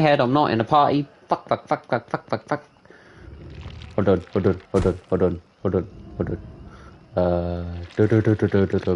head, I'm not in a party. Fuck, fuck, fuck, fuck, fuck, fuck, fuck. Hold on, hold on, hold on, hold on, hold on, hold on.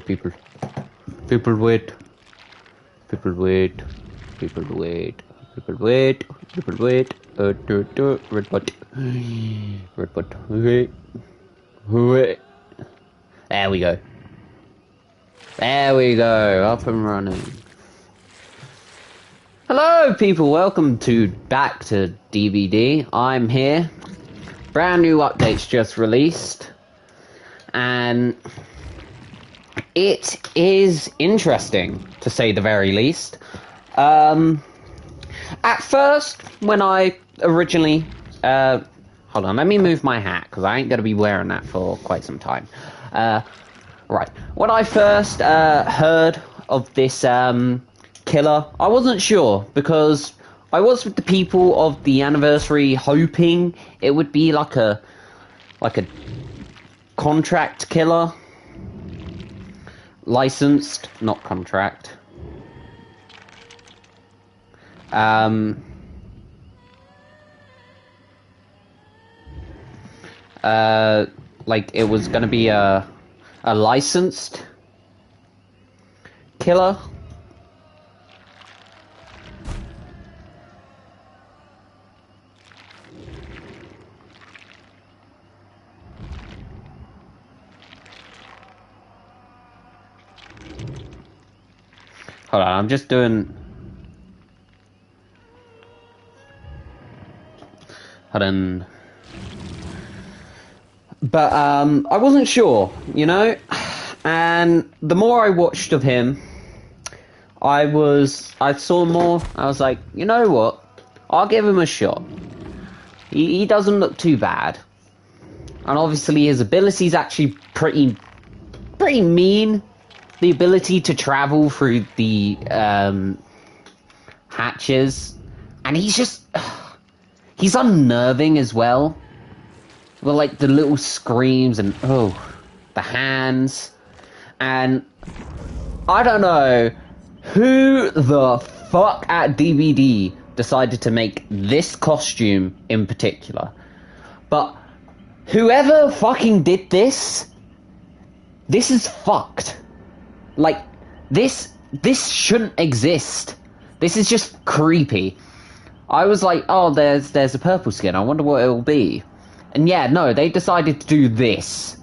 People. People wait. People wait. People wait. People wait. People wait. Red button. Red button. Wait. Wait. There we go. There we go. Up and running. Hello, people. Welcome to back to DVD. I'm here. Brand new updates just released, and it is interesting to say the very least. At first, when I originally, hold on, let me move my hat because I ain't gonna be wearing that for quite some time. Right, when I first heard of this killer, I wasn't sure because I was with the people of the anniversary hoping it would be like a contract killer. Licensed, not contract. Like it was gonna be a licensed killer. Hold on, I'm just doing... Hold on. But, I wasn't sure, you know? And the more I watched of him, I saw more. I was like, you know what? I'll give him a shot. He doesn't look too bad. And obviously his ability's actually pretty mean. The ability to travel through the hatches, and he's unnerving as well. Well, like the little screams and the hands, and I don't know who the fuck at DVD decided to make this costume in particular, but whoever fucking did this is fucked. Like, this shouldn't exist. This is just creepy. I was like, oh, there's a purple skin. I wonder what it'll be. And yeah, no, they decided to do this.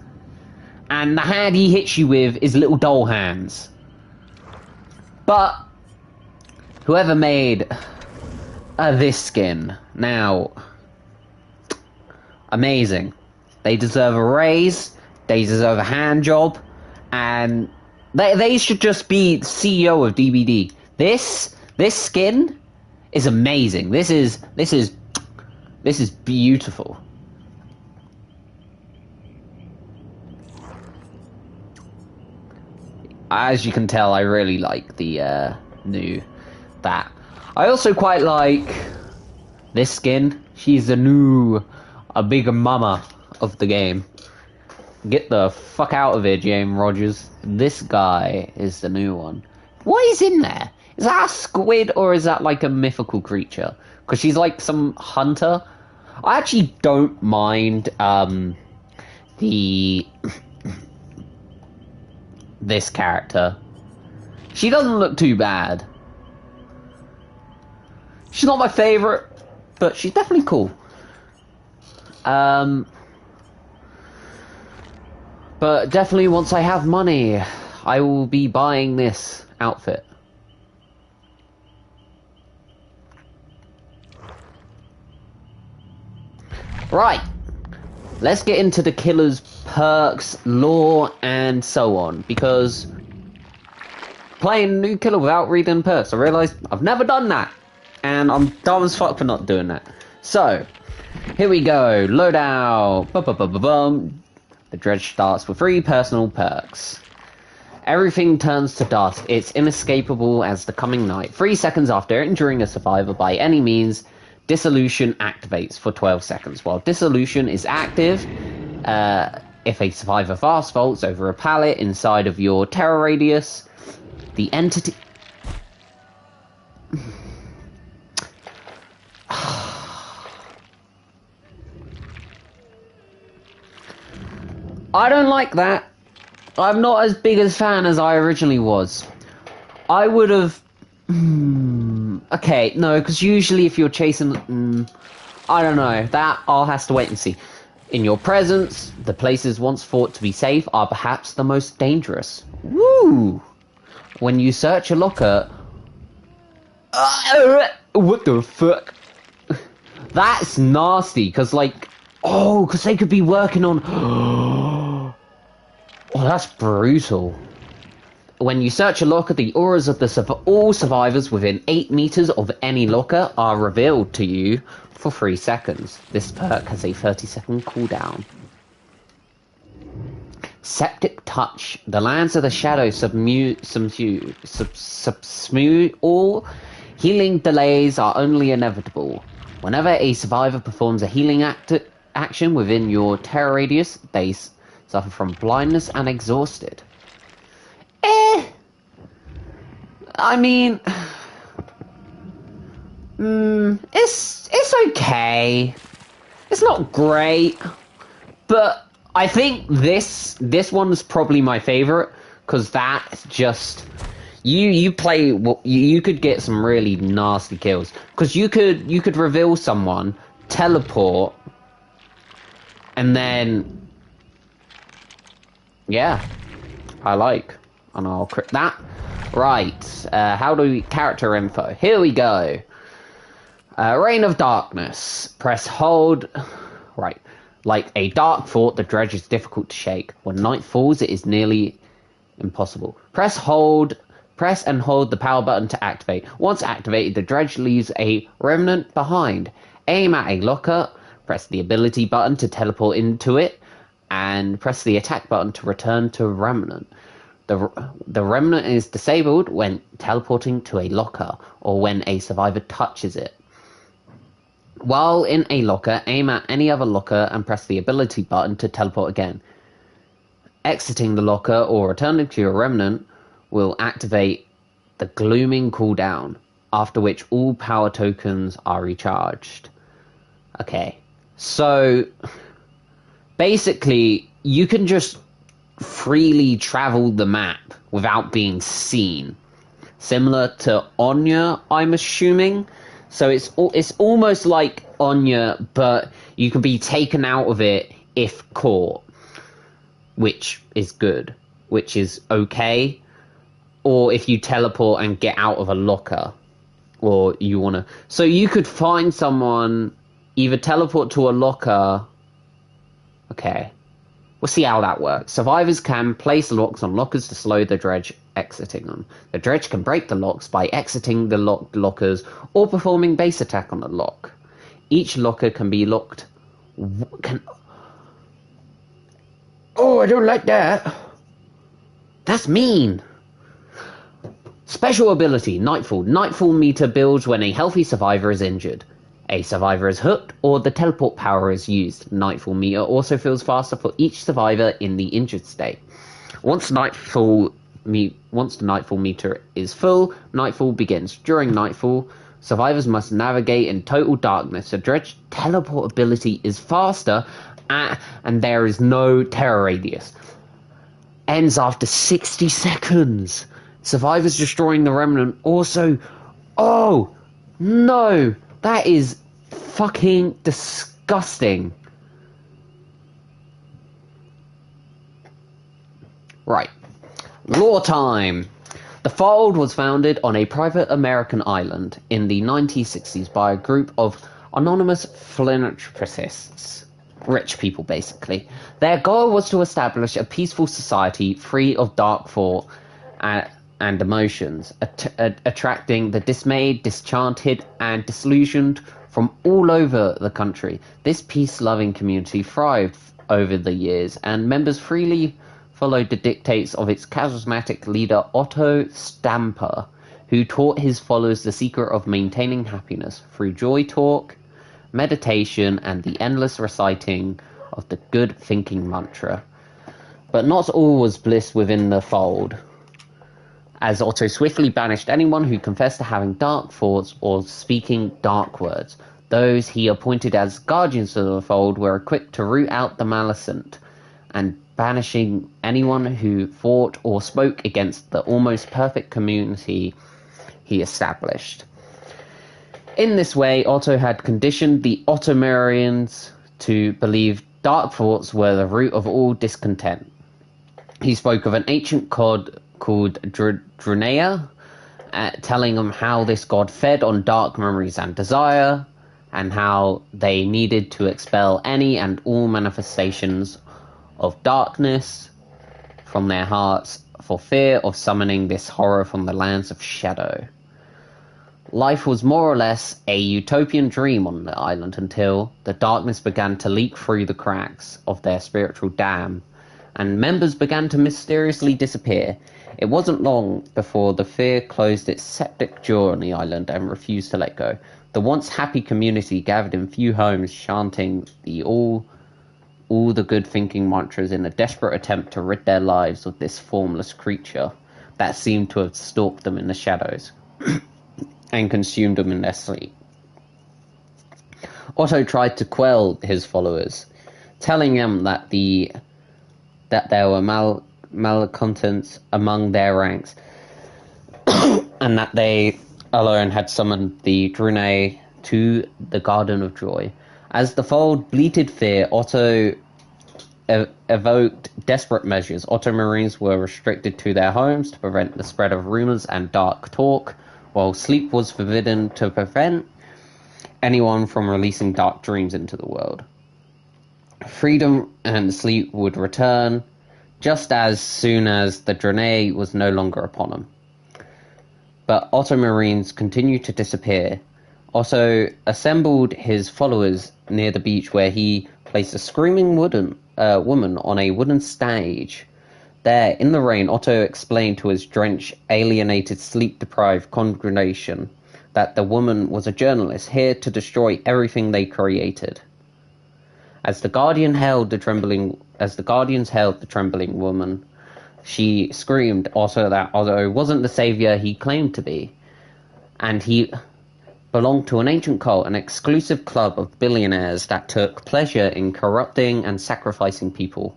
And the hand he hits you with is little doll hands. But whoever made this skin, now, amazing. They deserve a raise. They deserve a hand job. And they should just be CEO of DVD. This skin is amazing. This is beautiful. As you can tell, I really like the new that. I also quite like this skin. She's a bigger mama of the game. Get the fuck out of here, James Rogers. This guy is the new one. What is in there? Is that a squid or is that like a mythical creature? Because she's like some hunter. I actually don't mind this character. She doesn't look too bad. She's not my favorite, but she's definitely cool. But definitely once I have money, I will be buying this outfit. Right, let's get into the killer's perks, lore, and so on, because playing new killer without reading perks, I realised I've never done that, and I'm dumb as fuck for not doing that. So, here we go, loadout, bum. The dredge starts with 3 personal perks. Everything turns to dust. It's inescapable as the coming night. 3 seconds after injuring a survivor by any means, Dissolution activates for 12 seconds. While Dissolution is active, if a survivor fast vaults over a pallet inside of your terror radius, the entity... I don't like that. I'm not as big a fan as I originally was. I would have... okay, no, because usually if you're chasing... I don't know. That I'll have to wait and see. In your presence, the places once thought to be safe are perhaps the most dangerous. Woo! When you search a locker... what the fuck? That's nasty, because like... oh, because they could be working on... oh, that's brutal. When you search a locker, the auras of all survivors within 8 meters of any locker are revealed to you for 3 seconds. This perk has a 30-second cooldown. Septic Touch. The lands of the shadow subsmue all healing delays are only inevitable. Whenever a survivor performs a healing action within your terror radius, they suffer from blindness and exhausted. I mean, it's okay. It's not great, but I think this one's probably my favorite because that's just you play. You could get some really nasty kills because you could reveal someone, teleport, and then yeah, and I'll crit that. Right, how do we... character info. Here we go. Reign of Darkness. Press hold... right. Like a dark fort, the dredge is difficult to shake. When night falls, it is nearly impossible. Press and hold the power button to activate. Once activated, the dredge leaves a remnant behind. Aim at a locker, press the ability button to teleport into it, and press the attack button to return to remnant. The remnant is disabled when teleporting to a locker or when a survivor touches it. While in a locker, aim at any other locker and press the ability button to teleport again. Exiting the locker or returning to your remnant will activate the Glooming cooldown, after which all power tokens are recharged. Okay, so basically you can just freely travel the map without being seen, similar to Onya, I'm assuming. So it's almost like Onya, but you can be taken out of it if caught, which is good, which is okay. Or if you teleport and get out of a locker, or you wanna, so you could find someone, either teleport to a locker. Okay. We'll see how that works. Survivors can place locks on lockers to slow the dredge exiting them. The dredge can break the locks by exiting the locked lockers or performing base attack on the lock. Each locker can be locked... oh, I don't like that. That's mean. Special ability, Nightfall. Nightfall meter builds when a healthy survivor is injured. A survivor is hooked, or the teleport power is used. Nightfall meter also feels faster for each survivor in the injured state. Once the Nightfall meter is full, Nightfall begins. During Nightfall, survivors must navigate in total darkness. The dredge teleport ability is faster, and there is no terror radius. Ends after 60 seconds. Survivors destroying the remnant also... oh, no! That is fucking disgusting. Right. Lore time. The Fold was founded on a private American island in the 1960s by a group of anonymous philanthropists. Rich people, basically. Their goal was to establish a peaceful society free of dark thought and emotions, attracting the dismayed, disenchanted, and disillusioned from all over the country. This peace-loving community thrived over the years, and members freely followed the dictates of its charismatic leader Otto Stamper, who taught his followers the secret of maintaining happiness through joy talk, meditation, and the endless reciting of the good thinking mantra. But not all was bliss within the Fold, as Otto swiftly banished anyone who confessed to having dark thoughts or speaking dark words. Those he appointed as guardians of the Fold were equipped to root out the maleficent and banishing anyone who fought or spoke against the almost perfect community he established. In this way, Otto had conditioned the Ottomarians to believe dark thoughts were the root of all discontent. He spoke of an ancient god called Drunea, telling them how this god fed on dark memories and desire, and how they needed to expel any and all manifestations of darkness from their hearts for fear of summoning this horror from the lands of shadow. Life was more or less a utopian dream on the island until the darkness began to leak through the cracks of their spiritual dam, and members began to mysteriously disappear. It wasn't long before the fear closed its septic jaw on the island and refused to let go. The once happy community gathered in few homes, chanting the all the good-thinking mantras in a desperate attempt to rid their lives of this formless creature that seemed to have stalked them in the shadows and consumed them in their sleep. Otto tried to quell his followers, telling them that there were malcontents among their ranks, and that they alone had summoned the Drune to the Garden of Joy. As the fold bleated fear, Otto evoked desperate measures. Ottomarines were restricted to their homes to prevent the spread of rumors and dark talk, while sleep was forbidden to prevent anyone from releasing dark dreams into the world. Freedom and sleep would return just as soon as the Drune was no longer upon them. But Ottomarines continued to disappear. Otto assembled his followers near the beach, where he placed a screaming woman on a wooden stage. There, in the rain, Otto explained to his drenched, alienated, sleep-deprived congregation that the woman was a journalist here to destroy everything they created. As the guardians held the trembling woman, she screamed also that Otto wasn't the savior he claimed to be, and he belonged to an ancient cult, an exclusive club of billionaires that took pleasure in corrupting and sacrificing people,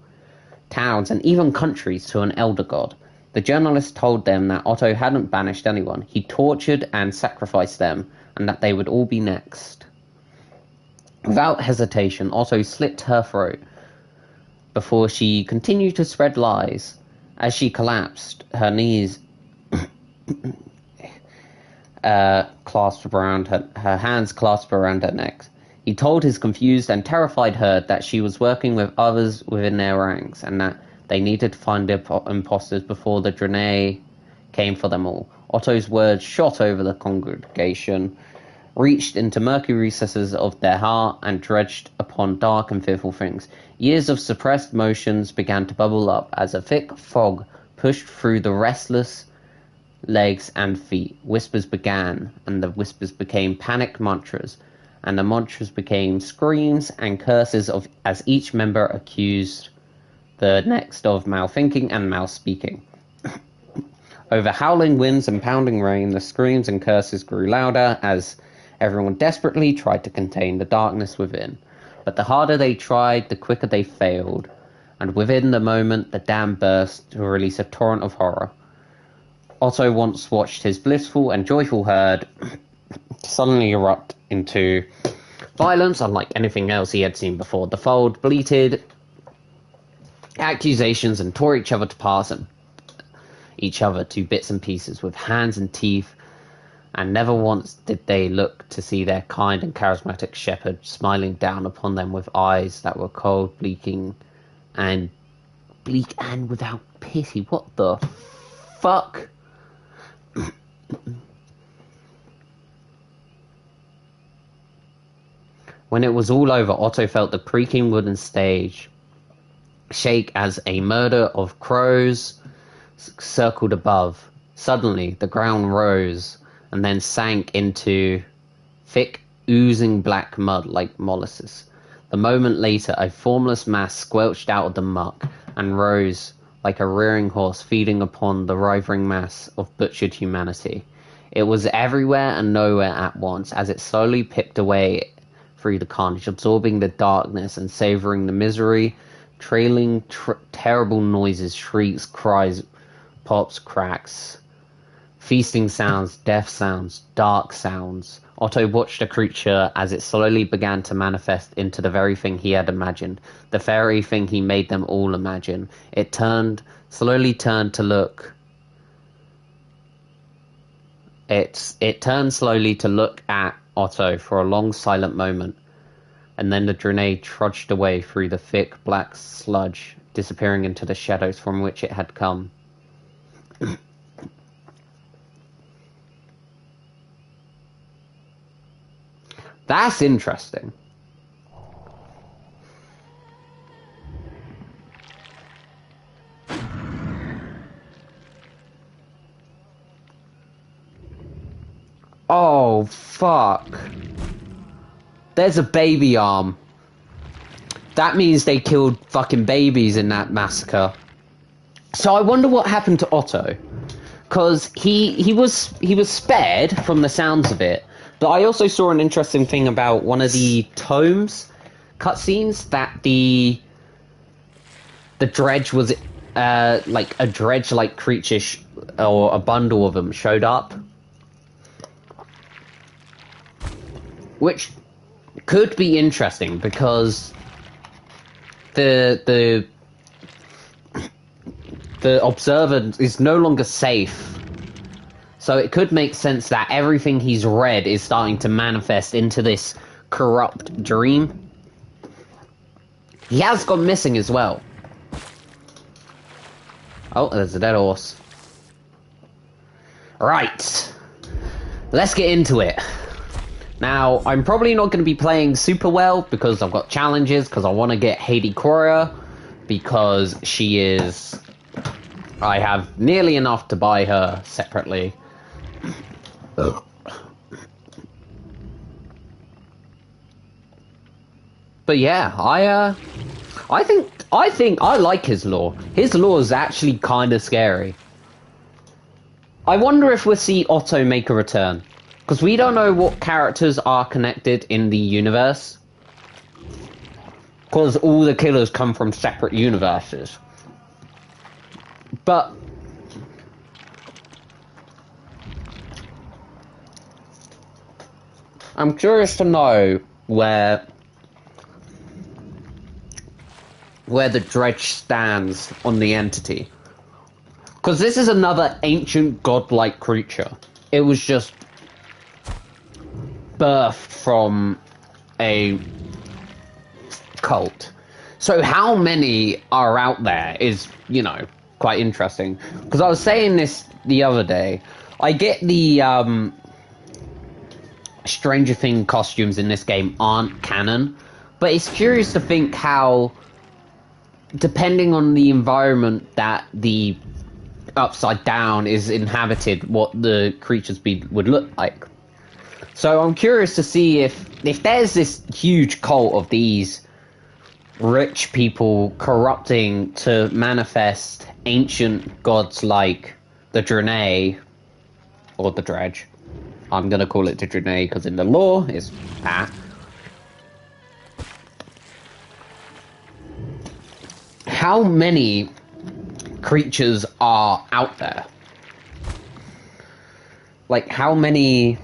towns, and even countries to an elder god. The journalist told them that Otto hadn't banished anyone. He tortured and sacrificed them, and that they would all be next. Without hesitation, Otto slit her throat before she continued to spread lies. As she collapsed, her knees clasped around her hands clasped around her neck. He told his confused and terrified herd that she was working with others within their ranks, and that they needed to find imposters before the Drune came for them all. Otto's words shot over the congregation, reached into murky recesses of their heart, and dredged upon dark and fearful things. Years of suppressed motions began to bubble up as a thick fog pushed through the restless legs and feet. Whispers began, and the whispers became panic mantras, and the mantras became screams and curses as each member accused the next of malthinking and malspeaking. Over howling winds and pounding rain, the screams and curses grew louder as everyone desperately tried to contain the darkness within. But the harder they tried, the quicker they failed, and within the moment the dam burst to release a torrent of horror. Otto once watched his blissful and joyful herd suddenly erupt into violence unlike anything else he had seen before. The fold bleated accusations and tore each other to bits and pieces with hands and teeth, and never once did they look to see their kind and charismatic shepherd smiling down upon them with eyes that were cold, bleak and without pity. What the fuck? When it was all over, Otto felt the creaking wooden stage shake as a murder of crows circled above. Suddenly, the ground rose and then sank into thick, oozing black mud like molasses. The moment later, a formless mass squelched out of the muck and rose like a rearing horse feeding upon the writhing mass of butchered humanity. It was everywhere and nowhere at once, as it slowly picked away through the carnage, absorbing the darkness and savoring the misery, trailing terrible noises, shrieks, cries, pops, cracks, feasting sounds, death sounds, dark sounds. Otto watched the creature as it slowly began to manifest into the very thing he had imagined, the very thing he made them all imagine. It slowly turned to look. It turned slowly to look at Otto for a long silent moment, and then the Draenei trudged away through the thick black sludge, disappearing into the shadows from which it had come. That's interesting. Oh, fuck. There's a baby arm. That means they killed fucking babies in that massacre. So I wonder what happened to Otto. Because he was spared from the sounds of it. But I also saw an interesting thing about one of the tomes cutscenes that the dredge was like a dredge-like creature or a bundle of them showed up. Which could be interesting because the observer is no longer safe. So it could make sense that everything he's read is starting to manifest into this corrupt dream. He has gone missing as well. Oh, there's a dead horse. Right. Let's get into it. Now, I'm probably not going to be playing super well because I've got challenges, because I want to get Hayley Coria, because she is... I have nearly enough to buy her separately. But yeah, I think I like his lore. His lore is actually kind of scary. I wonder if we'll see Otto make a return. Because we don't know what characters are connected in the universe. Because all the killers come from separate universes. But I'm curious to know where the dredge stands on the entity. Because this is another ancient godlike creature. It was just birthed from a cult. So how many are out there is, you know, quite interesting. Because I was saying this the other day. I get the Stranger Things costumes in this game aren't canon. But it's curious to think how, depending on the environment that the Upside Down is inhabited, what the creatures would look like. So I'm curious to see if there's this huge cult of these rich people corrupting to manifest ancient gods like the Draenei, or the Dredge. I'm gonna call it the Draenei because in the lore it's that. How many creatures are out there? Like, how many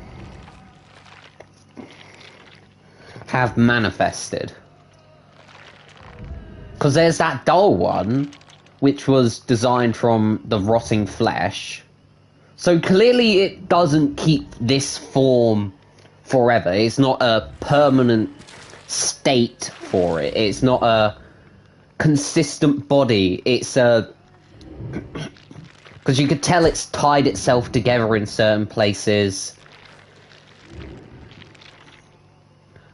have manifested? Because there's that dull one, which was designed from the rotting flesh. So clearly it doesn't keep this form forever. It's not a permanent state for it. It's not a consistent body. It's a... Because you could tell it's tied itself together in certain places.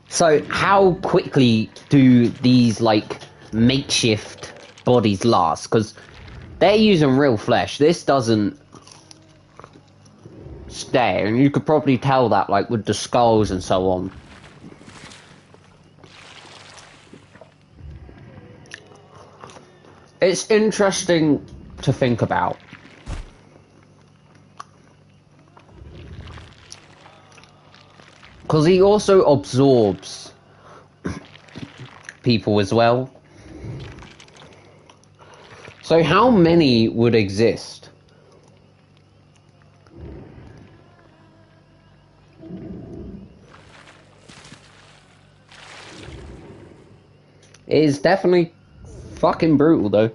So how quickly do these, like, makeshift bodies last? Because they're using real flesh. This doesn't stay, and you could probably tell that, like, with the skulls and so on. It's interesting to think about. Because he also absorbs people as well. So how many would exist? It is definitely fucking brutal, though.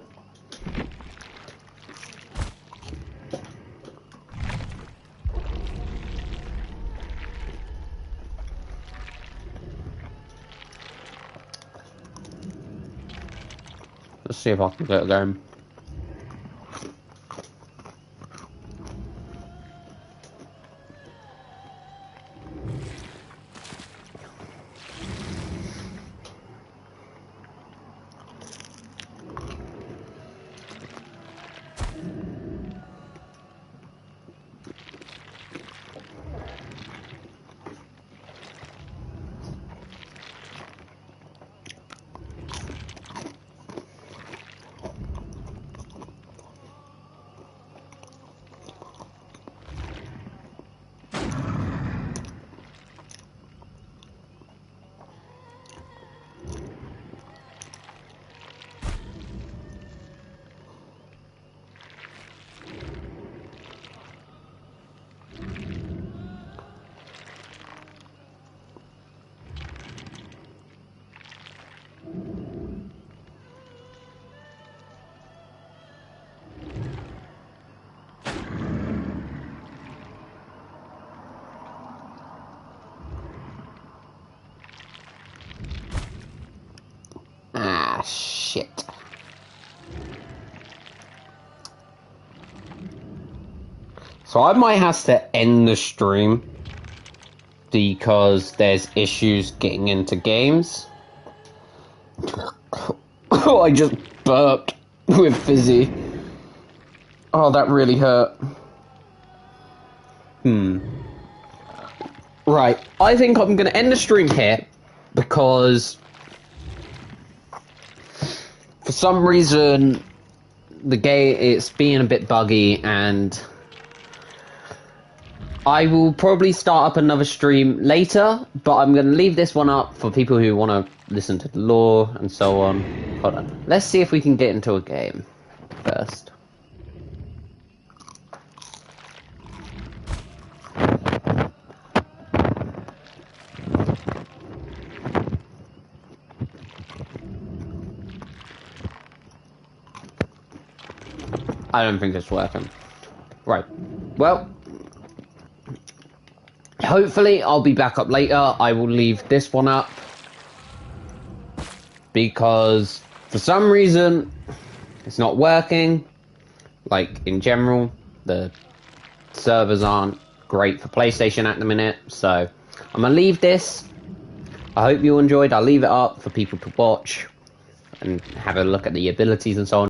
Let's see if I can get them. Ah, shit. So I might have to end the stream because there's issues getting into games. Oh, I just burped with Fizzy. Oh, that really hurt. Right, I think I'm gonna end the stream here because for some reason the game it's being a bit buggy, and I will probably start up another stream later, but I'm gonna leave this one up for people who want to listen to the lore and so on. Hold on, let's see if we can get into a game first. I don't think it's working. Right. Well, hopefully I'll be back up later. I will leave this one up because for some reason it's not working. Like, in general, the servers aren't great for PlayStation at the minute. So I'm gonna leave this. I hope you enjoyed. I'll leave it up for people to watch and have a look at the abilities and so on.